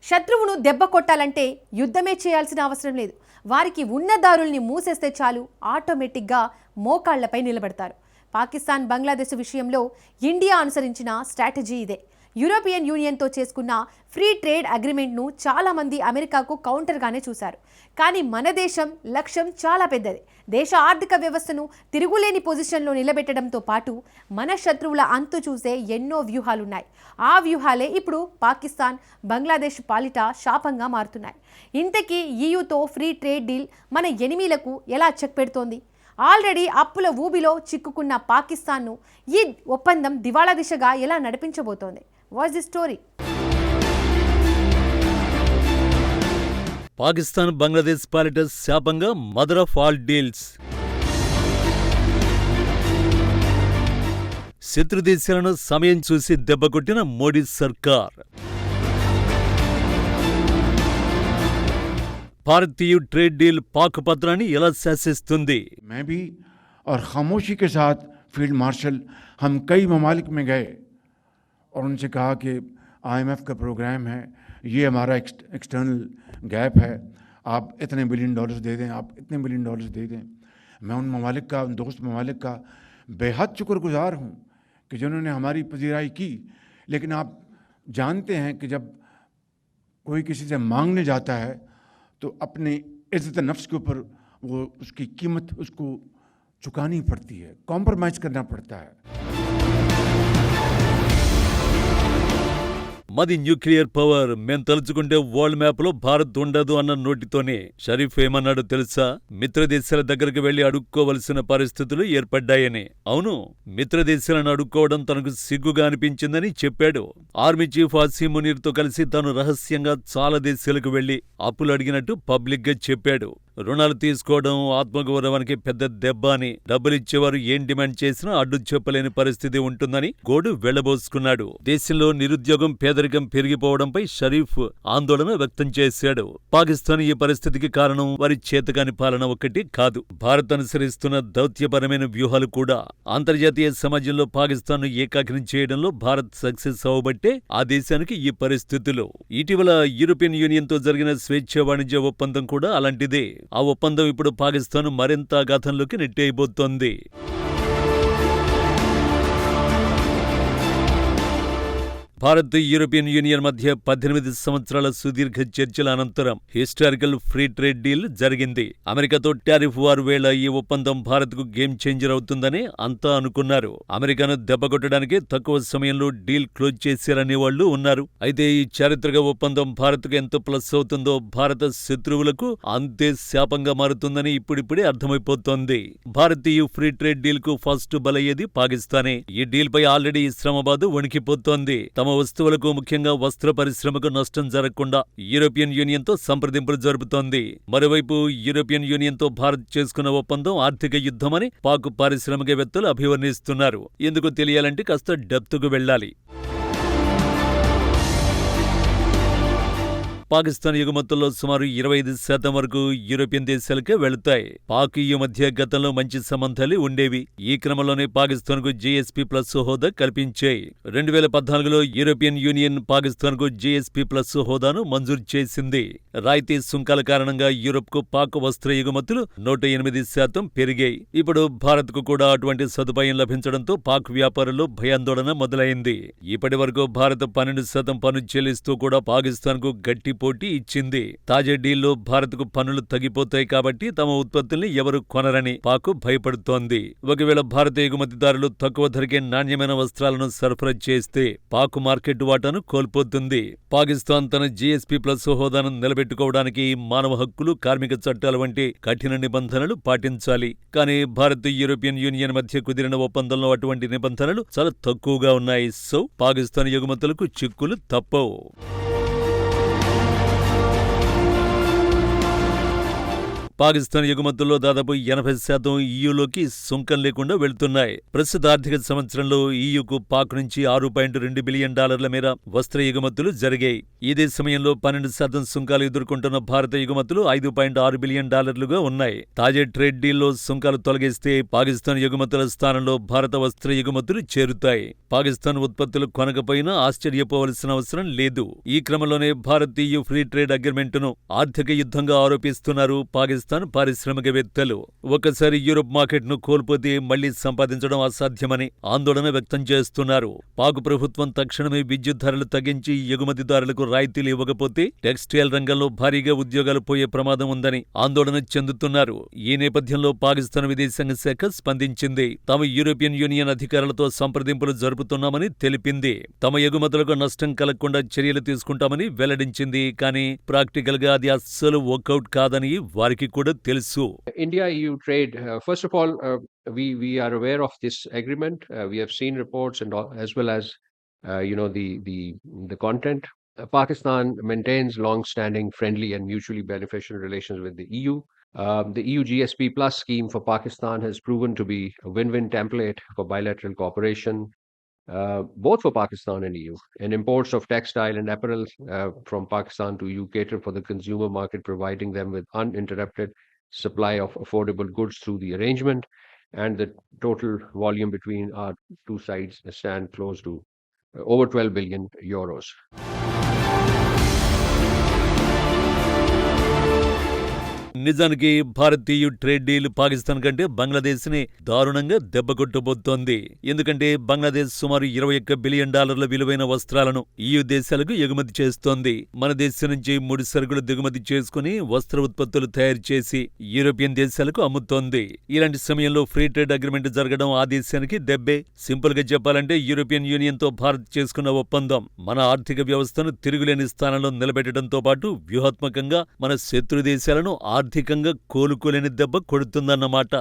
శత్రువును దెబ్బ కొట్టాలంటే యుద్ధమే చేయాల్సిన అవసరం లేదు. వారికి ఉన్న దారుల్ని మూసేస్తే చాలు, ఆటోమేటిక్గా మోకాళ్లపై నిలబడతారు. పాకిస్తాన్ బంగ్లాదేశ్ విషయంలో ఇండియా అనుసరించిన స్ట్రాటజీ ఇదే. యూరోపియన్ యూనియన్తో చేసుకున్న ఫ్రీ ట్రేడ్ అగ్రిమెంట్ను చాలామంది అమెరికాకు కౌంటర్గానే చూశారు. కానీ మన దేశం లక్ష్యం చాలా పెద్దది. దేశ ఆర్థిక వ్యవస్థను తిరుగులేని పొజిషన్లో నిలబెట్టడంతో పాటు మన శత్రువుల అంతు చూసే ఎన్నో వ్యూహాలున్నాయి. ఆ వ్యూహాలే ఇప్పుడు పాకిస్తాన్ బంగ్లాదేశ్ పాలిట శాపంగా మారుతున్నాయి. ఇంతకీ ఈయూతో ఫ్రీ ట్రేడ్ డీల్ మన ఎనిమీలకు ఎలా చెక్ పెడుతోంది? ఆల్రెడీ అప్పుల ఊబిలో చిక్కుకున్న పాకిస్తాన్ను ఈ ఒప్పందం దివాళా దిశగా ఎలా నడిపించబోతోంది? What's the story? Pakistan Bangladesh పాలిట శాపంగా మదర్ ఆఫ్ ఆల్ డీల్స్. శత్రుదేశాలను సమయం చూసి దెబ్బకొట్టిన మోడీ సర్కార్. भारतीय ट्रेड डील पाक पत्राన్ని ఎలా శాసిస్తుంది? मैं भी और खामोशी के साथ फील्ड मार्शल हम कई ममालिक में गए और उनसे कहा कि IMF का प्रोग्राम है, ये हमारा एक्सटर्नल गैप है, आप इतने बिलियन डॉलर्स दे दें, आप इतने बिलियन डॉलर्स दे दें. मैं उन ममालिक का, उन दोस्त ममालिक का बेहद शुक्रगुजार हूँ कि जिन्होंने हमारी पजीराई की. लेकिन आप जानते हैं कि जब कोई किसी से मांगने जाता है तो अपने इज़्ज़त नफ्स के ऊपर वो उसकी कीमत उसको चुकानी पड़ती है, कॉम्प्रोमाइज़ करना पड़ता है. మది న్యూక్లియర్ పవర్ మేం తలుచుకుంటే వరల్డ్ మ్యాప్ లో భారత్ ఉండదు అన్న నోటితోనే షరీఫ్ ఏమన్నాడు తెలుసా? మిత్రదేశాల దగ్గరకు వెళ్లి అడుక్కోవలసిన పరిస్థితులు ఏర్పడ్డాయని. అవును, మిత్రదేశాలను అడుక్కోవడం తనకు సిగ్గుగా అనిపించిందని చెప్పాడు. ఆర్మీ చీఫ్ అసీం మునీర్తో కలిసి తాను రహస్యంగా చాలా దేశాలకు వెళ్లి అప్పులు అడిగినట్టు పబ్లిక్ గా చెప్పాడు. రుణాలు తీసుకోవడం ఆత్మగౌరవానికి పెద్ద దెబ్బ అని, డబ్బులిచ్చేవారు ఏం డిమాండ్ చేసినా అడ్డు చెప్పలేని పరిస్థితి ఉంటుందని గోడు వెళ్లబోసుకున్నాడు. దేశంలో నిరుద్యోగం, పేదరికం పెరిగిపోవడంపై షరీఫ్ ఆందోళన వ్యక్తం చేశాడు. పాకిస్తాన్ ఈ పరిస్థితికి కారణం వారి చేతకాని పాలన ఒక్కటి కాదు, భారత్ అనుసరిస్తున్న దౌత్యపరమైన వ్యూహాలు కూడా. అంతర్జాతీయ సమాజంలో పాకిస్తాన్ను ఏకాకిని చేయడంలో భారత్ సక్సెస్ అవబట్టే ఆ దేశానికి ఈ పరిస్థితులు. ఇటీవల యూరోపియన్ యూనియన్తో జరిగిన స్వేచ్ఛ వాణిజ్య ఒప్పందం కూడా అలాంటిదే. ఆ ఒప్పందం ఇప్పుడు పాకిస్తాన్ మరింత అగాధంలోకి నెట్టేయబోతోంది. భారత్ యూరోపియన్ యూనియన్ మధ్య 18 సంవత్సరాల సుదీర్ఘ చర్చల అనంతరం హిస్టారికల్ ఫ్రీ ట్రేడ్ డీల్ జరిగింది. అమెరికాతో టారిఫ్ వార్ వేళ ఈ ఒప్పందం భారత్ కు గేమ్ చేంజర్ అవుతుందని అంతా అనుకున్నారు. అమెరికాను దెబ్బకొట్టడానికి తక్కువ సమయంలో డీల్ క్లోజ్ చేశారనే వాళ్లు ఉన్నారు. అయితే ఈ చారిత్రక ఒప్పందం భారత్ కు ఎంత ప్లస్ అవుతుందో భారత శత్రువులకు అంతే శాపంగా మారుతుందని ఇప్పుడిప్పుడే అర్థమైపోతోంది. భారతీయ ఫ్రీ ట్రేడ్ డీల్ కు ఫస్ట్ బలయ్యేది పాకిస్తానే. ఈ డీల్ పై ఆల్రెడీ ఇస్లామాబాద్ వణికిపోతోంది. తమ వస్తువులకు, ముఖ్యంగా వస్త్ర పరిశ్రమకు నష్టం జరగకుండా యూరోపియన్ యూనియన్తో సంప్రదింపులు జరుపుతోంది. మరోవైపు యూరోపియన్ యూనియన్తో భారత్ చేసుకున్న ఒప్పందం ఆర్థిక యుద్ధమని పాక్ పారిశ్రామికవేత్తలు అభివర్ణిస్తున్నారు. ఎందుకు తెలియాలంటే కాస్త డెప్త్కు వెళ్లాలి. పాకిస్తాన్ ఎగుమతుల్లో సుమారు 25% వరకు యూరోపియన్ దేశాలకే వెళుతాయి. పాక్ ఈ మధ్య గతంలో మంచి సంబంధాలు ఉండేవి. ఈ క్రమంలోనే పాకిస్తాన్ కు జీఎస్పీ ప్లస్ హోదా కల్పించాయి. 2014లో యూరోపియన్ యూనియన్ పాకిస్తాన్ కు జీఎస్పీ ప్లస్ హోదాను మంజూరు చేసింది. రాయితీ సుంకాల కారణంగా యూరోప్ కు పాక్ వస్త్ర ఎగుమతులు 108% పెరిగాయి. ఇప్పుడు భారత్ కు కూడా అటువంటి సదుపాయం లభించడంతో పాక్ వ్యాపారుల్లో భయాందోళన మొదలైంది. ఇప్పటి వరకు భారత్ 12% పన్ను చెల్లిస్తూ కూడా పాకిస్తాన్ కు గట్టి పోటీ ఇచ్చింది. తాజా డీల్లో భారత్ కు పన్నులు తగ్గిపోతాయి కాబట్టి తమ ఉత్పత్తుల్ని ఎవరు కొనరని పాక్ భయపడుతోంది. ఒకవేళ భారత ఎగుమతిదారులు తక్కువ ధరకే నాణ్యమైన వస్త్రాలను సరఫరా చేస్తే పాక్ మార్కెట్ వాటాను కోల్పోతుంది. పాకిస్తాన్ తన జీఎస్పీ ప్లస్ హోదాను నిలబెట్టుకోవడానికి మానవ హక్కులు, కార్మిక చట్టాల వంటి కఠిన నిబంధనలు పాటించాలి. కానీ భారత్ యూరోపియన్ యూనియన్ మధ్య కుదిరిన ఒప్పందంలో అటువంటి నిబంధనలు చాలా తక్కువగా ఉన్నాయి. సో పాకిస్తాన్ ఎగుమతులకు చిక్కులు తప్పవు. పాకిస్తాన్ ఎగుమతుల్లో దాదాపు 80% ఈయూలోకి సుంకం లేకుండా వెళ్తున్నాయి. ప్రస్తుత ఆర్థిక సంవత్సరంలో ఈయూకు పాక్ నుంచి $6.2 బిలియన్ మేర వస్త్ర ఎగుమతులు జరిగాయి. ఇదే సమయంలో 12% సుంకాలు ఎదుర్కొంటున్న భారత ఎగుమతులు $5.6 బిలియన్ ఉన్నాయి. తాజా ట్రేడ్ డీల్లో సుంకాలు తొలగిస్తే పాకిస్తాన్ ఎగుమతుల స్థానంలో భారత వస్త్ర ఎగుమతులు చేరుతాయి. పాకిస్తాన్ ఉత్పత్తులు కొనకపోయినా ఆశ్చర్యపోవలసిన అవసరం లేదు. ఈ క్రమంలోనే భారత్ EU ఫ్రీ ట్రేడ్ అగ్రిమెంటును ఆర్థిక యుద్ధంగా ఆరోపిస్తున్నారు పాకిస్తాన్ పారిశ్రామికవేత్తలు. ఒక్కసారి యూరోప్ మార్కెట్ను కోల్పోతే మళ్లీ సంపాదించడం అసాధ్యమని ఆందోళన వ్యక్తం చేస్తున్నారు. పాక్ ప్రభుత్వం తక్షణమే విద్యుత్ ధరలు తగ్గించి ఎగుమతిదారులకు రాయితీలు ఇవ్వకపోతే టెక్స్టైల్ రంగంలో భారీగా ఉద్యోగాలు పోయే ప్రమాదం ఉందని ఆందోళన చెందుతున్నారు. ఈ నేపథ్యంలో పాకిస్తాన్ విదేశాంగ శాఖ స్పందించింది. తాము యూరోపియన్ యూనియన్ అధికారులతో సంప్రదింపులు జరుపుతున్నామని తెలిపింది. తమ ఎగుమతులకు నష్టం కలగకుండా చర్యలు తీసుకుంటామని వెల్లడించింది. కానీ ప్రాక్టికల్ గా అది అస్సలు వర్కౌట్ కాదని వారికి కూడా తెలుసు. India-EU trade, first of all, we are aware of this agreement. We have seen reports and as well as the content. Pakistan maintains long-standing, friendly, and mutually beneficial relations with the EU. The EU GSP Plus scheme for Pakistan has proven to be a win-win template for bilateral cooperation, both for Pakistan and EU. And imports of textile and apparel from Pakistan to EU cater for the consumer market, providing them with uninterrupted supply of affordable goods through the arrangement, and the total volume between our two sides stand close to over 12 billion euros. నిజానికి భారతీయ trade deal Pakistan కంటే బంగ్లాదేశ్ ని దారుణంగా దెబ్బకొట్టబోతోంది. ఎందుకంటే బంగ్లాదేశ్ సుమారు $21 billion విలువైన వస్త్రాలను EU దేశాలకు ఎగుమతి చేస్తోంది. మన దేశం నుంచి ముడి సరుకులు దిగుమతి చేసుకుని వస్త్ర ఉత్పత్తులు తయారు చేసి యూరోపియన్ దేశాలకు అమ్ముతోంది. ఇలాంటి సమయంలో ఫ్రీ ట్రేడ్ అగ్రిమెంట్ జరగడం ఆ దేశానికి దెబ్బే. సింపుల్ గా చెప్పాలంటే యూరోపియన్ యూనియన్ తో భారత్ చేసుకున్న ఒప్పందం మన ఆర్థిక వ్యవస్థను తిరుగులేని స్థానంలో నిలబెట్టడంతో పాటు వ్యూహాత్మకంగా మన శత్రు దేశాలను ఆర్థికంగా కోలుకోలేని దెబ్బ కొడుతుందన్నమాట.